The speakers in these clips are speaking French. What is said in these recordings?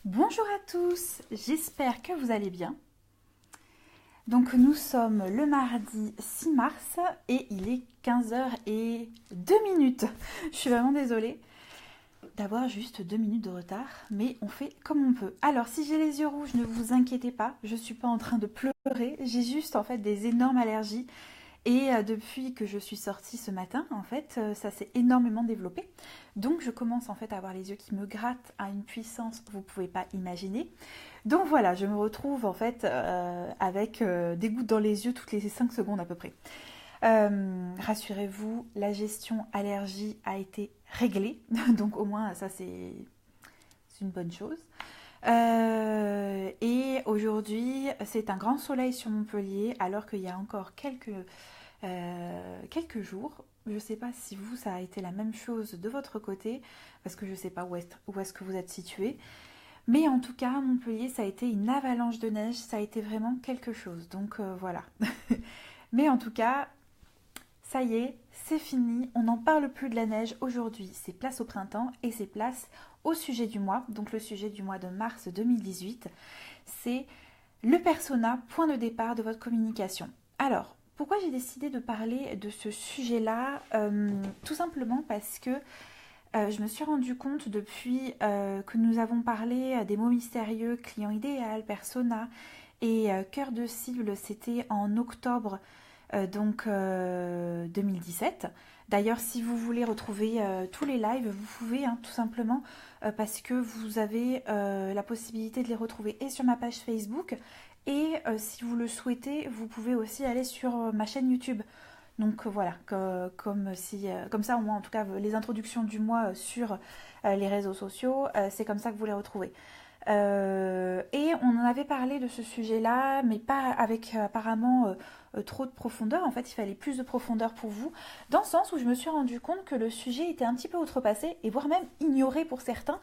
Bonjour à tous, j'espère que vous allez bien. Donc nous sommes le mardi 6 mars et il est 15h02. Je suis vraiment désolée d'avoir juste 2 minutes de retard, mais on fait comme on peut. Alors si j'ai les yeux rouges, ne vous inquiétez pas, je ne suis pas en train de pleurer, j'ai juste en fait des énormes allergies. Et depuis que je suis sortie ce matin, en fait, ça s'est énormément développé. Donc je commence en fait à avoir les yeux qui me grattent à une puissance que vous ne pouvez pas imaginer. Donc voilà, je me retrouve en fait avec des gouttes dans les yeux toutes les 5 secondes à peu près. Rassurez-vous, la gestion allergie a été réglée. Donc au moins ça c'est une bonne chose. Et aujourd'hui, c'est un grand soleil sur Montpellier alors qu'il y a encore quelques jours. Je ne sais pas si vous, ça a été la même chose de votre côté, parce que je ne sais pas où est-ce que vous êtes situé. Mais en tout cas, à Montpellier, ça a été une avalanche de neige, ça a été vraiment quelque chose. Donc voilà. Mais en tout cas, ça y est, c'est fini. On n'en parle plus de la neige aujourd'hui. C'est place au printemps et c'est place au sujet du mois. Donc le sujet du mois de mars 2018, c'est le persona, point de départ de votre communication. Alors, pourquoi j'ai décidé de parler de ce sujet-là Tout simplement parce que je me suis rendu compte depuis que nous avons parlé des mots mystérieux, client idéal, persona et cœur de cible, c'était en octobre 2017. D'ailleurs, si vous voulez retrouver tous les lives, vous pouvez tout simplement parce que vous avez la possibilité de les retrouver et sur ma page Facebook et si vous le souhaitez, vous pouvez aussi aller sur ma chaîne YouTube. Donc voilà, comme ça au moins en tout cas les introductions du mois sur les réseaux sociaux, c'est comme ça que vous les retrouvez. Et on en avait parlé de ce sujet-là, mais pas avec apparemment trop de profondeur. En fait, il fallait plus de profondeur pour vous, dans le sens où je me suis rendu compte que le sujet était un petit peu outrepassé, et voire même ignoré pour certains,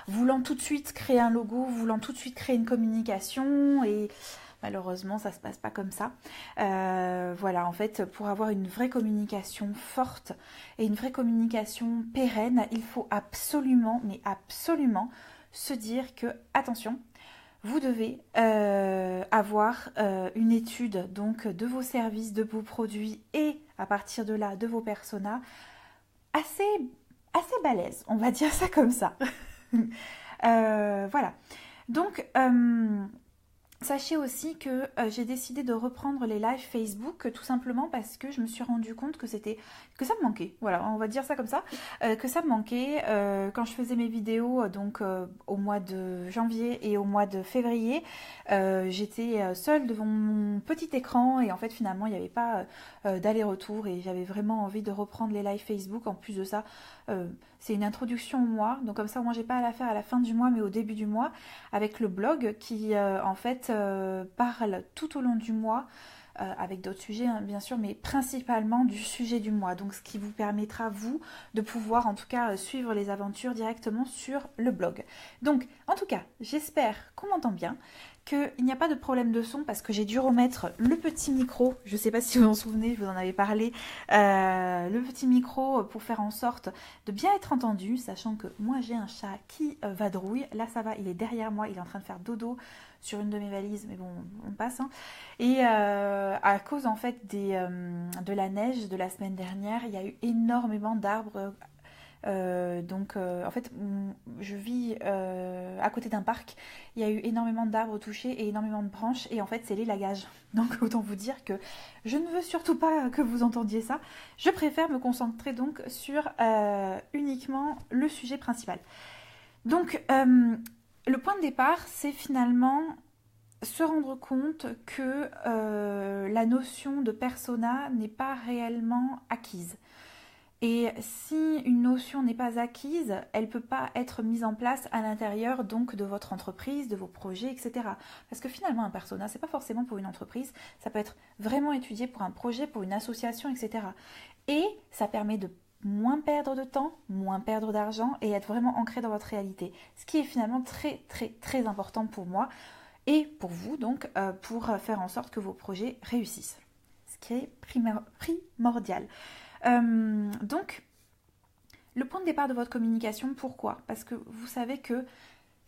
voulant tout de suite créer un logo, voulant tout de suite créer une communication, et malheureusement, ça se passe pas comme ça. Voilà, en fait, pour avoir une vraie communication forte et une vraie communication pérenne, il faut absolument, mais absolument, se dire que, attention, vous devez avoir une étude donc de vos services, de vos produits et à partir de là de vos personas assez, assez balèze, on va dire ça comme ça. Voilà. Donc, sachez aussi que j'ai décidé de reprendre les lives Facebook tout simplement parce que je me suis rendu compte que ça me manquait. Voilà, on va dire ça comme ça, que ça me manquait quand je faisais mes vidéos donc au mois de janvier et au mois de février. J'étais seule devant mon petit écran et en fait finalement il n'y avait pas d'aller-retour et j'avais vraiment envie de reprendre les lives Facebook. En plus de ça, c'est une introduction au mois, donc comme ça moi j'ai pas à la faire à la fin du mois mais au début du mois avec le blog qui en fait parle tout au long du mois avec d'autres sujets bien sûr, mais principalement du sujet du mois. Donc ce qui vous permettra vous de pouvoir en tout cas suivre les aventures directement sur le blog. Donc en tout cas, j'espère qu'on m'entend bien, qu'il n'y a pas de problème de son parce que j'ai dû remettre le petit micro, je ne sais pas si vous vous en souvenez, je vous en avais parlé, le petit micro pour faire en sorte de bien être entendu, sachant que moi j'ai un chat qui vadrouille, là ça va, il est derrière moi, il est en train de faire dodo sur une de mes valises, mais bon, on passe. Et à cause en fait de la neige de la semaine dernière, il y a eu énormément d'arbres. En fait, je vis à côté d'un parc. Il y a eu énormément d'arbres touchés et énormément de branches. Et en fait, c'est l'élagage. Donc, autant vous dire que je ne veux surtout pas que vous entendiez ça. Je préfère me concentrer donc sur uniquement le sujet principal. Donc, le point de départ, c'est finalement se rendre compte que la notion de persona n'est pas réellement acquise. Et si une notion n'est pas acquise, elle ne peut pas être mise en place à l'intérieur donc de votre entreprise, de vos projets, etc. Parce que finalement, un persona, c'est pas forcément pour une entreprise, ça peut être vraiment étudié pour un projet, pour une association, etc. Et ça permet de moins perdre de temps, moins perdre d'argent et être vraiment ancré dans votre réalité. Ce qui est finalement très très très important pour moi et pour vous donc pour faire en sorte que vos projets réussissent. Ce qui est primordial. Donc, le point de départ de votre communication, pourquoi? Parce que vous savez que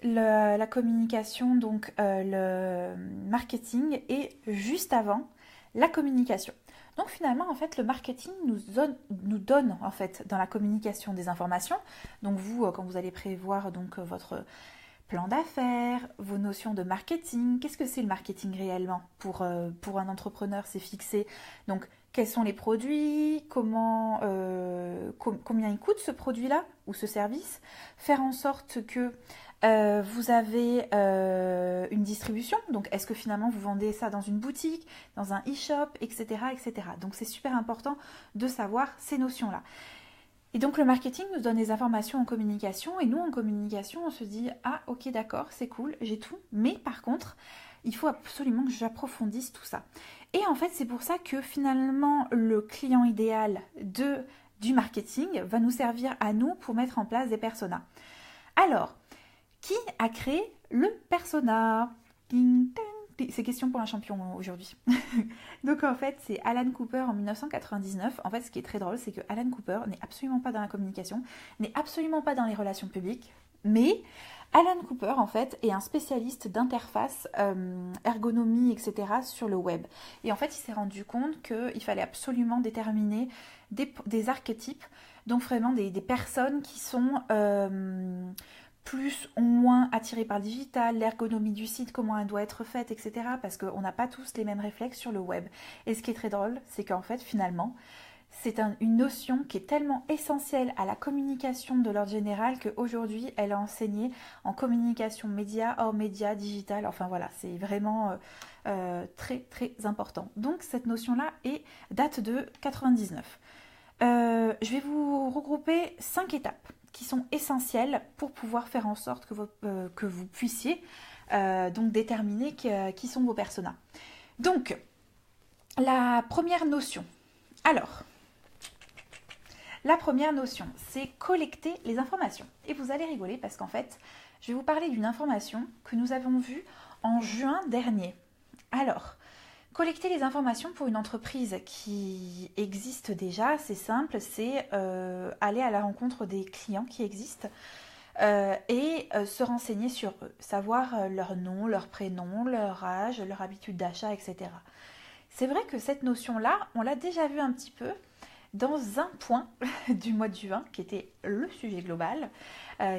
la communication, donc le marketing est juste avant la communication. Donc finalement, en fait, le marketing nous donne en fait dans la communication des informations. Donc vous, quand vous allez prévoir donc votre plan d'affaires, vos notions de marketing. Qu'est-ce que c'est le marketing réellement pour un entrepreneur? C'est fixer donc quels sont les produits, combien il coûte ce produit-là ou ce service, faire en sorte que vous avez une distribution, donc est-ce que finalement vous vendez ça dans une boutique, dans un e-shop, etc., etc. Donc c'est super important de savoir ces notions-là. Et donc le marketing nous donne des informations en communication et nous en communication on se dit ah ok d'accord c'est cool j'ai tout mais par contre il faut absolument que j'approfondisse tout ça. Et en fait c'est pour ça que finalement le client idéal du marketing va nous servir à nous pour mettre en place des personas. Alors qui a créé le persona? Ding, ding. C'est question pour un champion aujourd'hui. Donc en fait, c'est Alan Cooper en 1999. En fait, ce qui est très drôle, c'est que Alan Cooper n'est absolument pas dans la communication, n'est absolument pas dans les relations publiques, mais Alan Cooper, en fait, est un spécialiste d'interface, ergonomie, etc. sur le web. Et en fait, il s'est rendu compte qu'il fallait absolument déterminer des archétypes, donc vraiment des personnes qui sont plus ou moins attirés par le digital, l'ergonomie du site, comment elle doit être faite, etc. Parce qu'on n'a pas tous les mêmes réflexes sur le web. Et ce qui est très drôle, c'est qu'en fait, finalement, c'est une notion qui est tellement essentielle à la communication de l'ordre général qu'aujourd'hui, elle est enseignée en communication média, hors média, digital. Enfin voilà, c'est vraiment très très important. Donc cette notion-là date de 99. Je vais vous regrouper 5 étapes qui sont essentielles pour pouvoir faire en sorte que vous puissiez donc déterminer qui sont vos personas. Donc, la première notion. Alors, la première notion, c'est collecter les informations. Et vous allez rigoler parce qu'en fait, je vais vous parler d'une information que nous avons vue en juin dernier. Alors, collecter les informations pour une entreprise qui existe déjà, c'est simple, c'est aller à la rencontre des clients qui existent et se renseigner sur eux, savoir leur nom, leur prénom, leur âge, leur habitude d'achat, etc. C'est vrai que cette notion-là, on l'a déjà vue un petit peu dans un point du mois de juin, qui était le sujet global,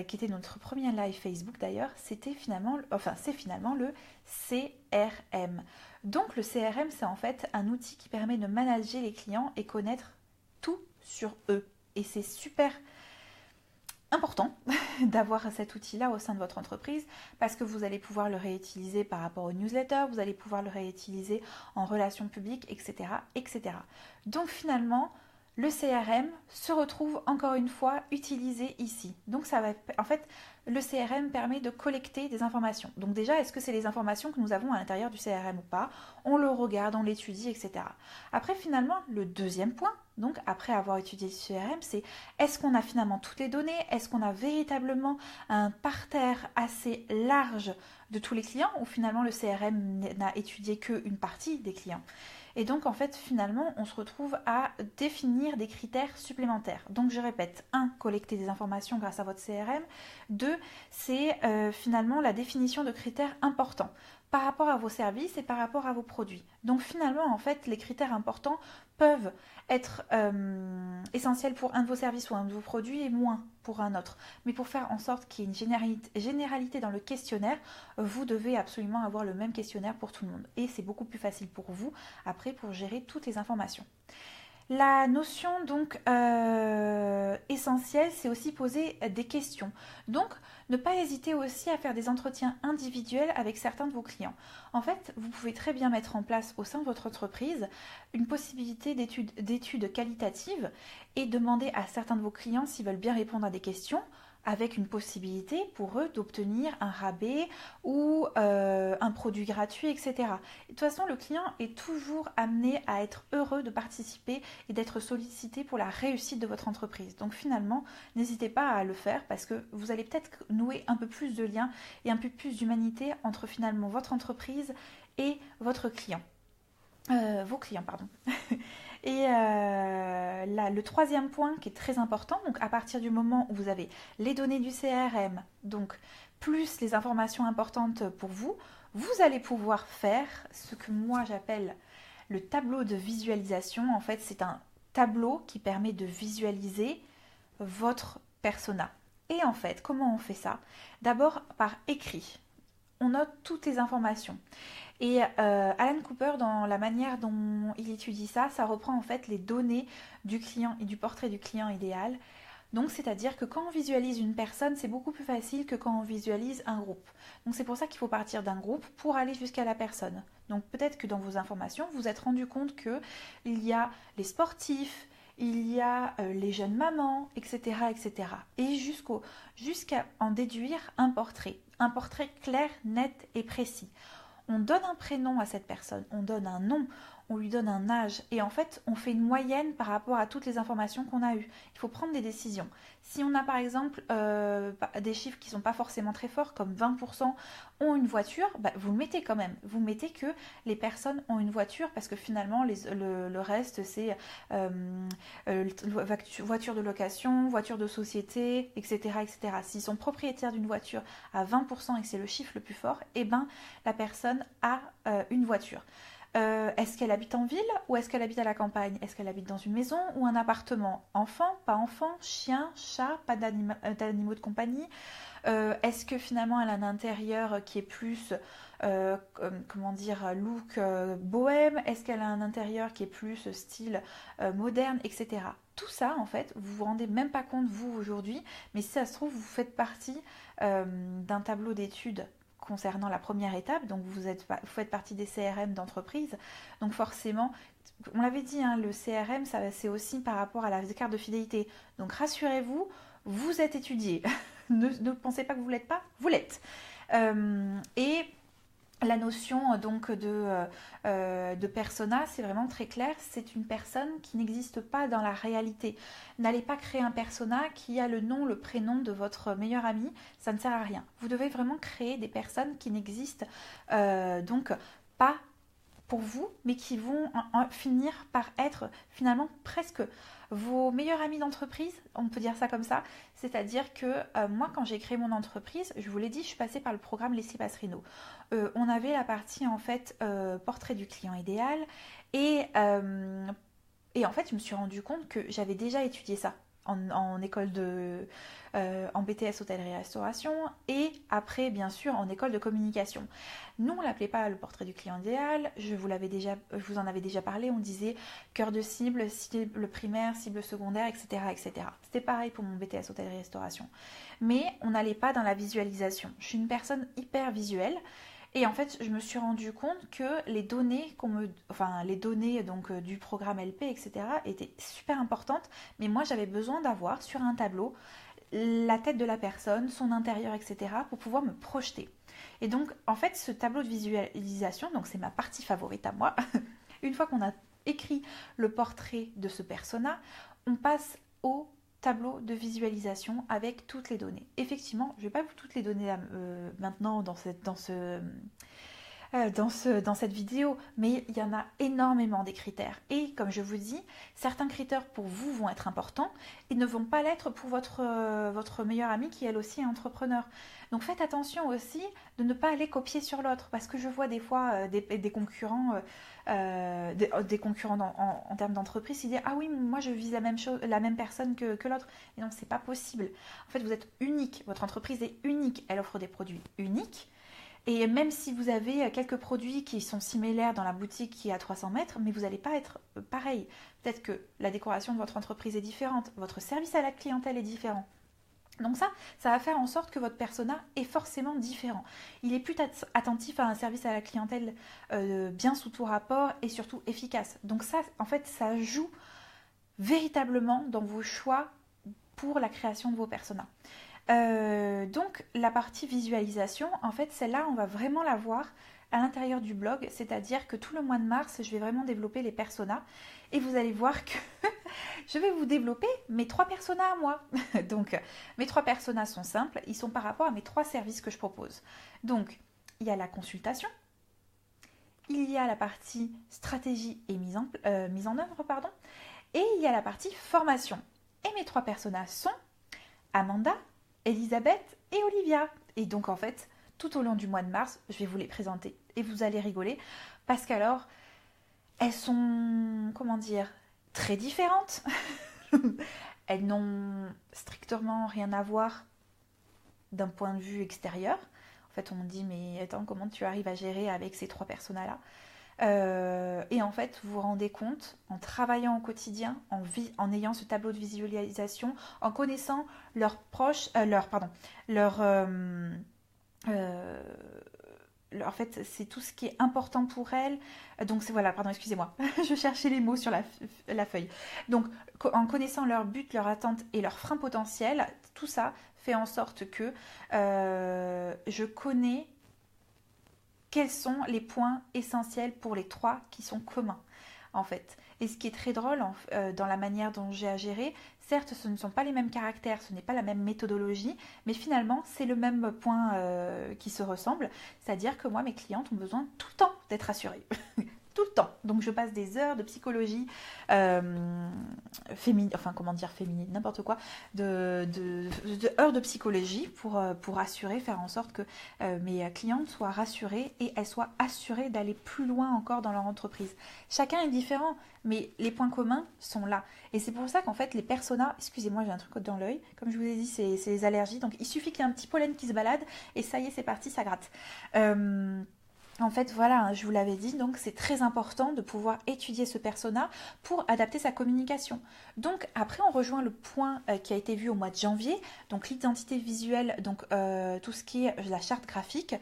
qui était notre premier live Facebook d'ailleurs, c'est finalement le CRM. Donc le CRM, c'est en fait un outil qui permet de manager les clients et connaître tout sur eux. Et c'est super important d'avoir cet outil-là au sein de votre entreprise parce que vous allez pouvoir le réutiliser par rapport aux newsletters, vous allez pouvoir le réutiliser en relations publiques, etc., etc. Donc finalement, le CRM se retrouve encore une fois utilisé ici. Donc en fait, le CRM permet de collecter des informations. Donc déjà, est-ce que c'est les informations que nous avons à l'intérieur du CRM ou pas? On le regarde, on l'étudie, etc. Après, finalement, le deuxième point, donc après avoir étudié le CRM, c'est est-ce qu'on a finalement toutes les données? Est-ce qu'on a véritablement un parterre assez large de tous les clients ou finalement le CRM n'a étudié qu'une partie des clients? Et donc, en fait, finalement, on se retrouve à définir des critères supplémentaires. Donc, je répète, 1, collecter des informations grâce à votre CRM. 2, c'est finalement la définition de critères importants par rapport à vos services et par rapport à vos produits. Donc, finalement, en fait, les critères importants peuvent être essentiels pour un de vos services ou un de vos produits et moins pour un autre. Mais pour faire en sorte qu'il y ait une généralité dans le questionnaire, vous devez absolument avoir le même questionnaire pour tout le monde. Et c'est beaucoup plus facile pour vous après pour gérer toutes les informations. La notion donc essentielle, c'est aussi poser des questions. Donc, ne pas hésiter aussi à faire des entretiens individuels avec certains de vos clients. En fait, vous pouvez très bien mettre en place au sein de votre entreprise une possibilité d'études qualitatives et demander à certains de vos clients s'ils veulent bien répondre à des questions, avec une possibilité pour eux d'obtenir un rabais ou un produit gratuit, etc. De toute façon, le client est toujours amené à être heureux de participer et d'être sollicité pour la réussite de votre entreprise. Donc finalement, n'hésitez pas à le faire parce que vous allez peut-être nouer un peu plus de liens et un peu plus d'humanité entre finalement votre entreprise et votre client. Vos clients, pardon. Et le troisième point qui est très important, donc à partir du moment où vous avez les données du CRM, donc plus les informations importantes pour vous, vous allez pouvoir faire ce que moi j'appelle le tableau de visualisation. En fait, c'est un tableau qui permet de visualiser votre persona. Et en fait, comment on fait ça? D'abord par écrit. On note toutes les informations. Et Alan Cooper, dans la manière dont il étudie ça, ça reprend en fait les données du client et du portrait du client idéal. Donc, c'est-à-dire que quand on visualise une personne, c'est beaucoup plus facile que quand on visualise un groupe. Donc, c'est pour ça qu'il faut partir d'un groupe pour aller jusqu'à la personne. Donc, peut-être que dans vos informations, vous vous êtes rendu compte qu'il y a les sportifs, il y a les jeunes mamans, etc., etc. Et jusqu'à en déduire un portrait clair, net et précis. On donne un prénom à cette personne, on donne un nom, on lui donne un âge et en fait on fait une moyenne par rapport à toutes les informations qu'on a eues. Il faut prendre des décisions. Si on a par exemple des chiffres qui ne sont pas forcément très forts, comme 20% ont une voiture, vous le mettez quand même. Vous mettez que les personnes ont une voiture parce que finalement le reste c'est voiture de location, voiture de société, etc. etc. S'ils sont propriétaires d'une voiture à 20% et que c'est le chiffre le plus fort, la personne a une voiture. Est-ce qu'elle habite en ville ou est-ce qu'elle habite à la campagne? Est-ce qu'elle habite dans une maison ou un appartement? Enfant, pas enfant, chien, chat, pas d'animaux de compagnie? Est-ce que finalement elle a un intérieur qui est plus, look bohème? Est-ce qu'elle a un intérieur qui est plus style moderne, etc. Tout ça, en fait, vous vous rendez même pas compte, vous, aujourd'hui, mais si ça se trouve, vous faites partie d'un tableau d'études concernant la première étape, donc vous faites partie des CRM d'entreprise, donc forcément, on l'avait dit, hein, le CRM, c'est aussi par rapport à la carte de fidélité, donc rassurez-vous, vous êtes étudié, ne pensez pas que vous ne l'êtes pas, vous l'êtes. Et la notion donc de persona, c'est vraiment très clair, c'est une personne qui n'existe pas dans la réalité. N'allez pas créer un persona qui a le nom, le prénom de votre meilleur ami, ça ne sert à rien. Vous devez vraiment créer des personnes qui n'existent donc pas pour vous, mais qui vont finir par être finalement presque vos meilleurs amis d'entreprise, on peut dire ça comme ça. C'est-à-dire que moi, quand j'ai créé mon entreprise, je vous l'ai dit, je suis passée par le programme Leslie Passerino. On avait la partie en fait portrait du client idéal et en fait, je me suis rendu compte que j'avais déjà étudié ça en école en BTS hôtellerie-restauration et après, bien sûr, en école de communication. Nous, on ne l'appelait pas le portrait du client idéal, je vous en avais déjà parlé, on disait cœur de cible, cible primaire, cible secondaire, etc. etc. C'était pareil pour mon BTS hôtellerie-restauration. Mais on n'allait pas dans la visualisation. Je suis une personne hyper visuelle. Et en fait, je me suis rendu compte que les données donc du programme LP, etc., étaient super importantes. Mais moi, j'avais besoin d'avoir sur un tableau la tête de la personne, son intérieur, etc., pour pouvoir me projeter. Et donc, en fait, ce tableau de visualisation, donc c'est ma partie favorite à moi. Une fois qu'on a écrit le portrait de ce persona, on passe au tableau de visualisation avec toutes les données. Effectivement, je ne vais pas vous toutes les donner maintenant dans cette vidéo, mais il y en a énormément des critères. Et comme je vous dis, certains critères pour vous vont être importants et ne vont pas l'être pour votre meilleure amie qui elle aussi est entrepreneur. Donc faites attention aussi de ne pas aller copier sur l'autre, parce que je vois des fois des concurrents, des concurrents en termes d'entreprise, ils disent ah oui, moi je vise la même personne que l'autre. Et non, c'est pas possible. En fait, vous êtes unique, votre entreprise est unique, elle offre des produits uniques. Et même si vous avez quelques produits qui sont similaires dans la boutique qui est à 300 mètres, mais vous n'allez pas être pareil. Peut-être que la décoration de votre entreprise est différente, votre service à la clientèle est différent. Donc ça va faire en sorte que votre persona est forcément différent. Il est plus attentif à un service à la clientèle bien sous tout rapport et surtout efficace. Donc ça, en fait, ça joue véritablement dans vos choix pour la création de vos personas. Donc la partie visualisation, en fait celle-là on va vraiment la voir à l'intérieur du blog, c'est-à-dire que tout le mois de mars je vais vraiment développer les personas et vous allez voir que je vais vous développer mes 3 personas à moi. Donc mes 3 personas sont simples, ils sont par rapport à mes 3 services que je propose. Donc il y a la consultation, il y a la partie stratégie et mise en œuvre, pardon, et il y a la partie formation. Et mes 3 personas sont Amanda, Elisabeth et Olivia. Et donc en fait, tout au long du mois de mars, je vais vous les présenter. Et vous allez rigoler, parce qu'alors, elles sont, comment dire, très différentes. Elles n'ont strictement rien à voir d'un point de vue extérieur. En fait, on me dit, mais attends, comment tu arrives à gérer avec ces 3 personas-là? Et en fait, vous vous rendez compte, en travaillant au quotidien, en ayant ce tableau de visualisation, en connaissant leurs proches, euh, en fait, c'est tout ce qui est important pour elles. Donc, voilà, pardon, excusez-moi, je cherchais les mots sur la feuille. Donc, en connaissant leurs buts, leurs attentes et leurs freins potentiels, tout ça fait en sorte que je connais quels sont les points essentiels pour les 3 qui sont communs, en fait. Et ce qui est très drôle dans la manière dont j'ai à gérer, certes, ce ne sont pas les mêmes caractères, ce n'est pas la même méthodologie, mais finalement, c'est le même point qui se ressemble, c'est-à-dire que moi, mes clientes ont besoin tout le temps d'être rassurées. Tout le temps. Donc je passe des heures de psychologie féminine, enfin comment dire féminine, n'importe quoi, de heures de psychologie pour assurer, faire en sorte que mes clientes soient rassurées et elles soient assurées d'aller plus loin encore dans leur entreprise. Chacun est différent, mais les points communs sont là. Et c'est pour ça qu'en fait les personas, excusez-moi j'ai un truc dans l'œil, comme je vous ai dit c'est les allergies, donc il suffit qu'il y ait un petit pollen qui se balade et ça y est c'est parti, ça gratte. En fait, voilà, je vous l'avais dit, donc c'est très important de pouvoir étudier ce persona pour adapter sa communication. Donc après, on rejoint le point qui a été vu au mois de janvier, donc l'identité visuelle, donc tout ce qui est la charte graphique.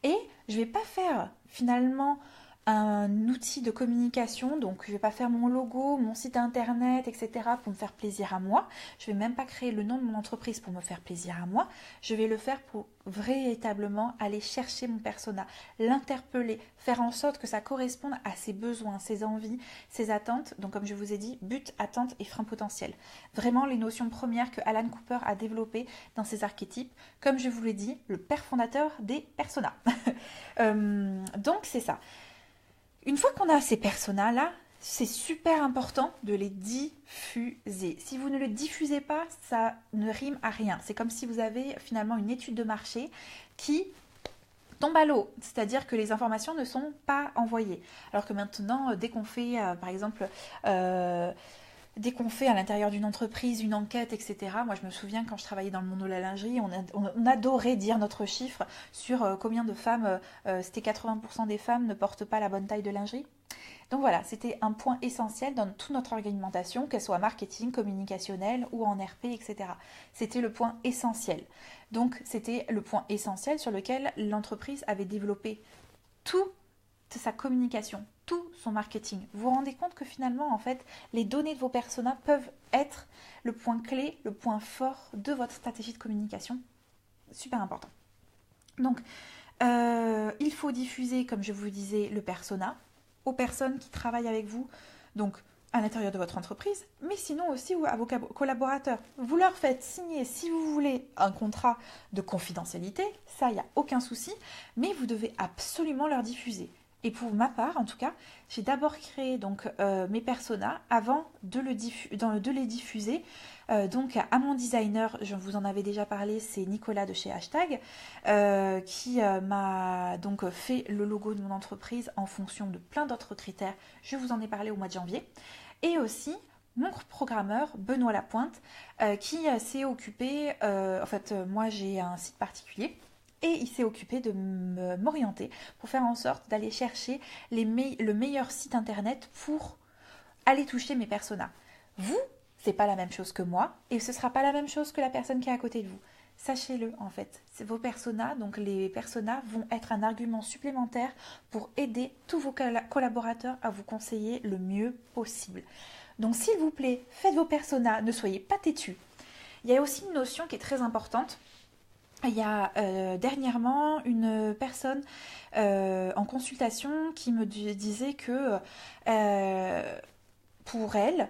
Et je ne vais pas faire finalement un outil de communication, donc je ne vais pas faire mon logo, mon site internet, etc. pour me faire plaisir à moi. Je ne vais même pas créer le nom de mon entreprise pour me faire plaisir à moi. Je vais le faire pour véritablement aller chercher mon persona, l'interpeller, faire en sorte que ça corresponde à ses besoins, ses envies, ses attentes. Donc comme je vous ai dit, but, attente et frein potentiel. Vraiment les notions premières que Alan Cooper a développées dans ses archétypes. Comme je vous l'ai dit, le père fondateur des personas. Donc c'est ça. Une fois qu'on a ces personas-là, c'est super important de les diffuser. Si vous ne le diffusez pas, ça ne rime à rien. C'est comme si vous avez finalement une étude de marché qui tombe à l'eau, c'est-à-dire que les informations ne sont pas envoyées. Alors que maintenant, dès qu'on fait, par exemple, dès qu'on fait à l'intérieur d'une entreprise une enquête, etc. Moi, je me souviens quand je travaillais dans le monde de la lingerie, on adorait dire notre chiffre sur combien de femmes, c'était 80% des femmes ne portent pas la bonne taille de lingerie. Donc voilà, c'était un point essentiel dans toute notre argumentation, qu'elle soit marketing, communicationnelle ou en RP, etc. C'était le point essentiel. Donc c'était le point essentiel sur lequel l'entreprise avait développé toute sa communication, tout son marketing. Vous vous rendez compte que finalement, en fait, les données de vos personas peuvent être le point clé, le point fort de votre stratégie de communication. Super important. Donc, il faut diffuser, comme je vous disais, le persona aux personnes qui travaillent avec vous, donc à l'intérieur de votre entreprise, mais sinon aussi à vos collaborateurs. Vous leur faites signer, si vous voulez, un contrat de confidentialité, ça, il n'y a aucun souci, mais vous devez absolument leur diffuser. Et pour ma part, en tout cas, j'ai d'abord créé donc mes personas avant de les diffuser. Donc à mon designer, je vous en avais déjà parlé, c'est Nicolas de chez Hashtag, qui m'a donc fait le logo de mon entreprise en fonction de plein d'autres critères. Je vous en ai parlé au mois de janvier. Et aussi mon programmeur, Benoît Lapointe, qui s'est occupé, moi j'ai un site particulier, et il s'est occupé de m'orienter pour faire en sorte d'aller chercher le meilleur site internet pour aller toucher mes personas. Vous, c'est pas la même chose que moi et ce sera pas la même chose que la personne qui est à côté de vous. Sachez-le en fait, c'est vos personas, donc les personas vont être un argument supplémentaire pour aider tous vos collaborateurs à vous conseiller le mieux possible. Donc s'il vous plaît, faites vos personas, ne soyez pas têtus. Il y a aussi une notion qui est très importante. Il y a dernièrement une personne en consultation qui me disait que pour elle,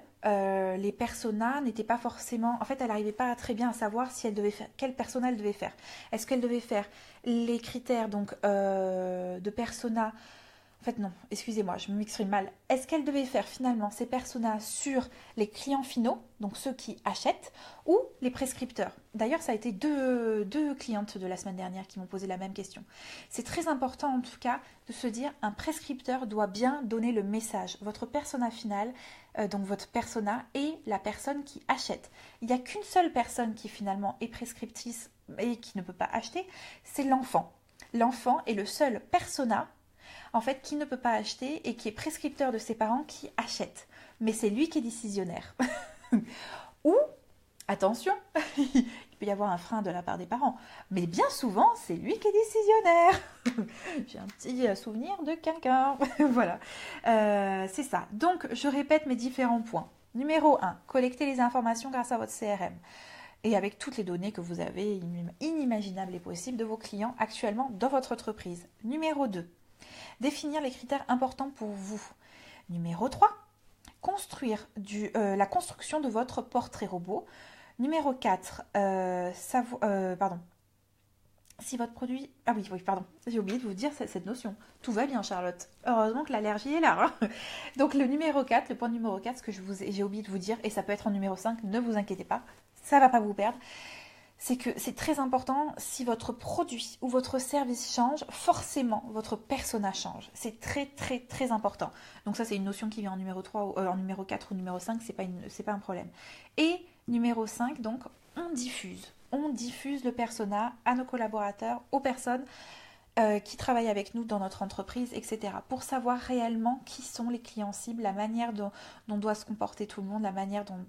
les personas n'étaient pas forcément... En fait, elle n'arrivait pas très bien à savoir si elle devait faire, quel persona elle devait faire. Est-ce qu'elle devait faire les critères donc, de persona... En fait, non, excusez-moi, je m'exprime mal. Est-ce qu'elle devait faire finalement ces personas sur les clients finaux, donc ceux qui achètent, ou les prescripteurs? D'ailleurs, ça a été deux clientes de la semaine dernière qui m'ont posé la même question. C'est très important en tout cas de se dire un prescripteur doit bien donner le message. Votre persona final, donc votre persona, est la personne qui achète. Il n'y a qu'une seule personne qui finalement est prescriptrice et qui ne peut pas acheter, c'est l'enfant. L'enfant est le seul persona en fait, qui ne peut pas acheter et qui est prescripteur de ses parents qui achètent. Mais c'est lui qui est décisionnaire. Ou, attention, il peut y avoir un frein de la part des parents, mais bien souvent, c'est lui qui est décisionnaire. J'ai un petit souvenir de quelqu'un. Voilà, c'est ça. Donc, je répète mes différents points. Numéro 1, collectez les informations grâce à votre CRM et avec toutes les données que vous avez inimaginables et possibles de vos clients actuellement dans votre entreprise. Numéro 2, définir les critères importants pour vous. Numéro 3, construire la construction de votre portrait robot. Numéro 4, si votre produit... Ah oui, pardon, j'ai oublié de vous dire cette notion. Tout va bien, Charlotte. Heureusement que l'allergie est là. Hein. Donc le numéro 4, le point numéro 4, ce que j'ai oublié de vous dire, et ça peut être en numéro 5, ne vous inquiétez pas, ça ne va pas vous perdre, c'est que c'est très important, si votre produit ou votre service change, forcément votre persona change. C'est très très très important. Donc ça c'est une notion qui vient en numéro 3 ou en numéro 4 ou numéro 5, c'est pas un problème. Et numéro 5, donc on diffuse. On diffuse le persona à nos collaborateurs, aux personnes qui travaillent avec nous dans notre entreprise, etc. Pour savoir réellement qui sont les clients cibles, la manière dont doit se comporter tout le monde, la manière dont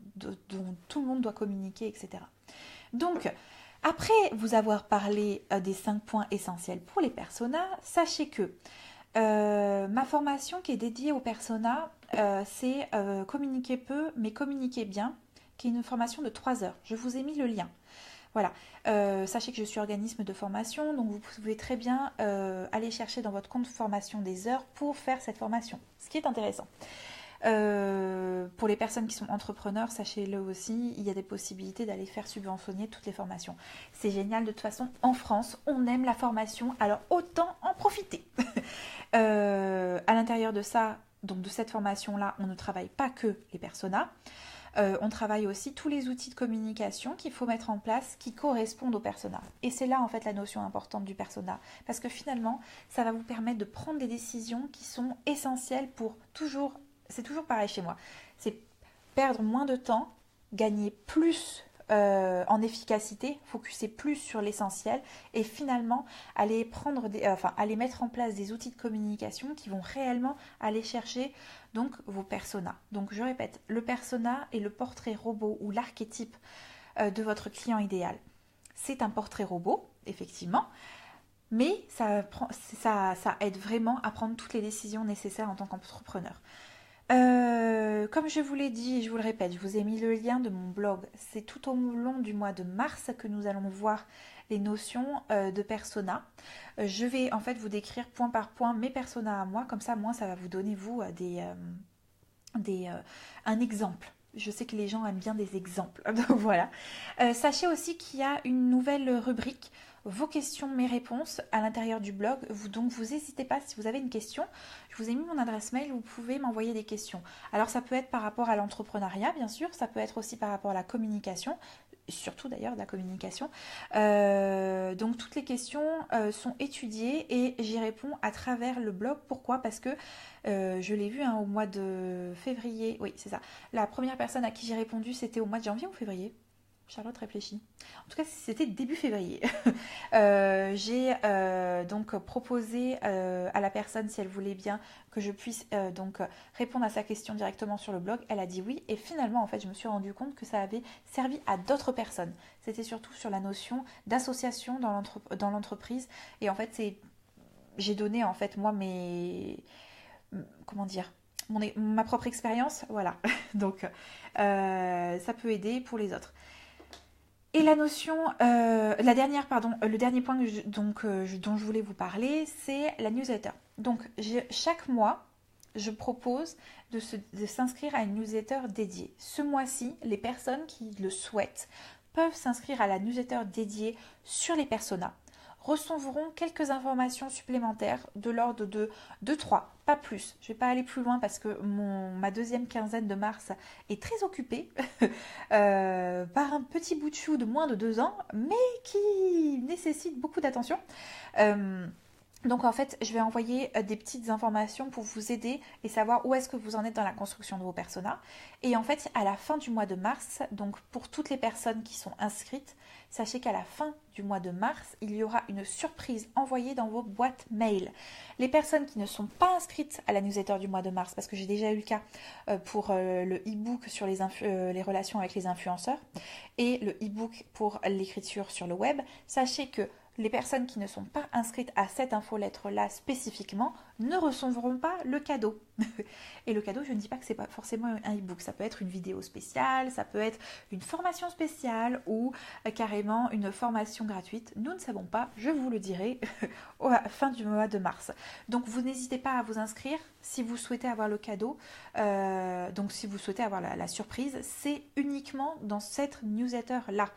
tout le monde doit communiquer, etc. Donc, après vous avoir parlé des 5 points essentiels pour les personas, sachez que ma formation qui est dédiée aux personas, c'est communiquer peu mais communiquer bien, qui est une formation de 3 heures. Je vous ai mis le lien. Voilà, sachez que je suis organisme de formation, donc vous pouvez très bien aller chercher dans votre compte formation des heures pour faire cette formation, ce qui est intéressant. Pour les personnes qui sont entrepreneurs, sachez-le aussi, il y a des possibilités d'aller faire subventionner toutes les formations. C'est génial, de toute façon, en France, on aime la formation, alors autant en profiter. À l'intérieur de ça, donc de cette formation-là, on ne travaille pas que les personas. On travaille aussi tous les outils de communication qu'il faut mettre en place qui correspondent au persona. Et c'est là en fait la notion importante du persona. Parce que finalement, ça va vous permettre de prendre des décisions qui sont essentielles pour toujours, c'est toujours pareil chez moi, c'est perdre moins de temps, gagner plus en efficacité, focuser plus sur l'essentiel et finalement aller mettre en place des outils de communication qui vont réellement aller chercher donc vos personas. Donc je répète, le persona est le portrait robot ou l'archétype de votre client idéal. C'est un portrait robot, effectivement, mais ça aide vraiment à prendre toutes les décisions nécessaires en tant qu'entrepreneur. Comme je vous l'ai dit et je vous le répète, je vous ai mis le lien de mon blog. C'est tout au long du mois de mars que nous allons voir les notions de persona. Je vais en fait vous décrire point par point mes personas à moi, comme ça moi ça va vous donner vous un exemple. Je sais que les gens aiment bien des exemples. Donc voilà. Sachez aussi qu'il y a une nouvelle rubrique, vos questions, mes réponses, à l'intérieur du blog. Donc vous n'hésitez pas, si vous avez une question, je vous ai mis mon adresse mail, vous pouvez m'envoyer des questions. Alors ça peut être par rapport à l'entrepreneuriat, bien sûr, ça peut être aussi par rapport à la communication, surtout d'ailleurs de la communication. Donc toutes les questions sont étudiées et j'y réponds à travers le blog. Pourquoi? Parce que je l'ai vu au mois de février, oui c'est ça. La première personne à qui j'ai répondu, c'était au mois de janvier ou février? Charlotte réfléchit. En tout cas, c'était début février. J'ai donc proposé à la personne si elle voulait bien que je puisse donc répondre à sa question directement sur le blog. Elle a dit oui et finalement en fait je me suis rendu compte que ça avait servi à d'autres personnes. C'était surtout sur la notion d'association dans l'entreprise et en fait j'ai donné en fait moi ma propre expérience, voilà. Donc ça peut aider pour les autres. Et la notion, le dernier point dont je voulais vous parler, c'est la newsletter. Donc chaque mois, je propose de s'inscrire à une newsletter dédiée. Ce mois-ci, les personnes qui le souhaitent peuvent s'inscrire à la newsletter dédiée sur les personas, recevront quelques informations supplémentaires de l'ordre de 2-3, pas plus. Je ne vais pas aller plus loin parce que ma deuxième quinzaine de mars est très occupée par un petit bout de chou de moins de 2 ans, mais qui nécessite beaucoup d'attention. Donc en fait, je vais envoyer des petites informations pour vous aider et savoir où est-ce que vous en êtes dans la construction de vos personas. Et en fait, à la fin du mois de mars, donc pour toutes les personnes qui sont inscrites, sachez qu'à la fin du mois de mars, il y aura une surprise envoyée dans vos boîtes mail. Les personnes qui ne sont pas inscrites à la newsletter du mois de mars, parce que j'ai déjà eu le cas pour le e-book sur les relations avec les influenceurs et le e-book pour l'écriture sur le web, sachez que les personnes qui ne sont pas inscrites à cette infolettre-là spécifiquement ne recevront pas le cadeau. Et le cadeau, je ne dis pas que ce n'est pas forcément un e-book. Ça peut être une vidéo spéciale, ça peut être une formation spéciale ou carrément une formation gratuite. Nous ne savons pas, je vous le dirai à la fin du mois de mars. Donc, vous n'hésitez pas à vous inscrire si vous souhaitez avoir le cadeau. Donc, si vous souhaitez avoir la surprise, c'est uniquement dans cette newsletter-là.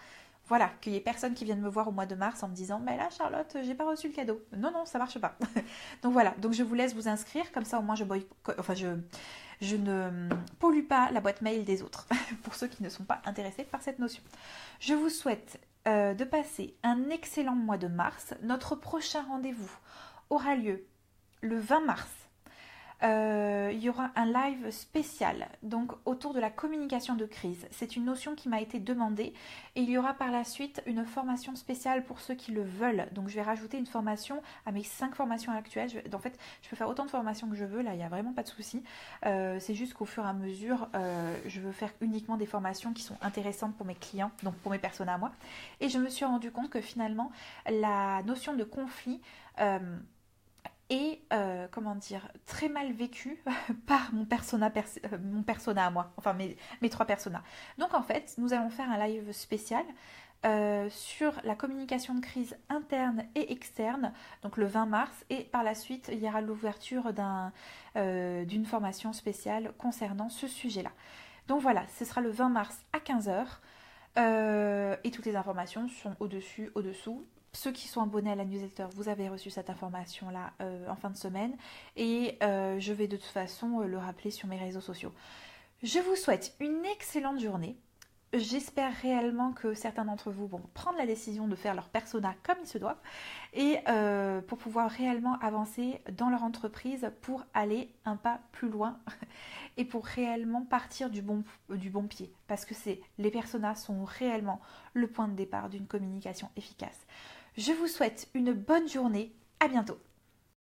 Voilà, qu'il y ait personne qui vienne me voir au mois de mars en me disant mais là Charlotte, j'ai pas reçu le cadeau. Non, ça marche pas. Donc voilà, donc je vous laisse vous inscrire, comme ça au moins je ne pollue pas la boîte mail des autres, pour ceux qui ne sont pas intéressés par cette notion. Je vous souhaite de passer un excellent mois de mars. Notre prochain rendez-vous aura lieu le 20 mars. Il y aura un live spécial donc autour de la communication de crise. C'est une notion qui m'a été demandée et il y aura par la suite une formation spéciale pour ceux qui le veulent. Donc je vais rajouter une formation à mes 5 formations actuelles. En fait, je peux faire autant de formations que je veux, là il n'y a vraiment pas de souci. C'est juste qu'au fur et à mesure, je veux faire uniquement des formations qui sont intéressantes pour mes clients, donc pour mes personas à moi. Et je me suis rendu compte que finalement, la notion de conflit et très mal vécu par mon persona à moi, enfin mes 3 personas. Donc en fait, nous allons faire un live spécial sur la communication de crise interne et externe, donc le 20 mars, et par la suite, il y aura l'ouverture d'une formation spéciale concernant ce sujet-là. Donc voilà, ce sera le 20 mars à 15h, et toutes les informations sont au-dessous. Ceux qui sont abonnés à la newsletter, vous avez reçu cette information-là en fin de semaine et je vais de toute façon le rappeler sur mes réseaux sociaux. Je vous souhaite une excellente journée. J'espère réellement que certains d'entre vous vont prendre la décision de faire leur persona comme il se doit et pour pouvoir réellement avancer dans leur entreprise pour aller un pas plus loin et pour réellement partir du bon pied. Parce que les personas sont réellement le point de départ d'une communication efficace. Je vous souhaite une bonne journée. À bientôt.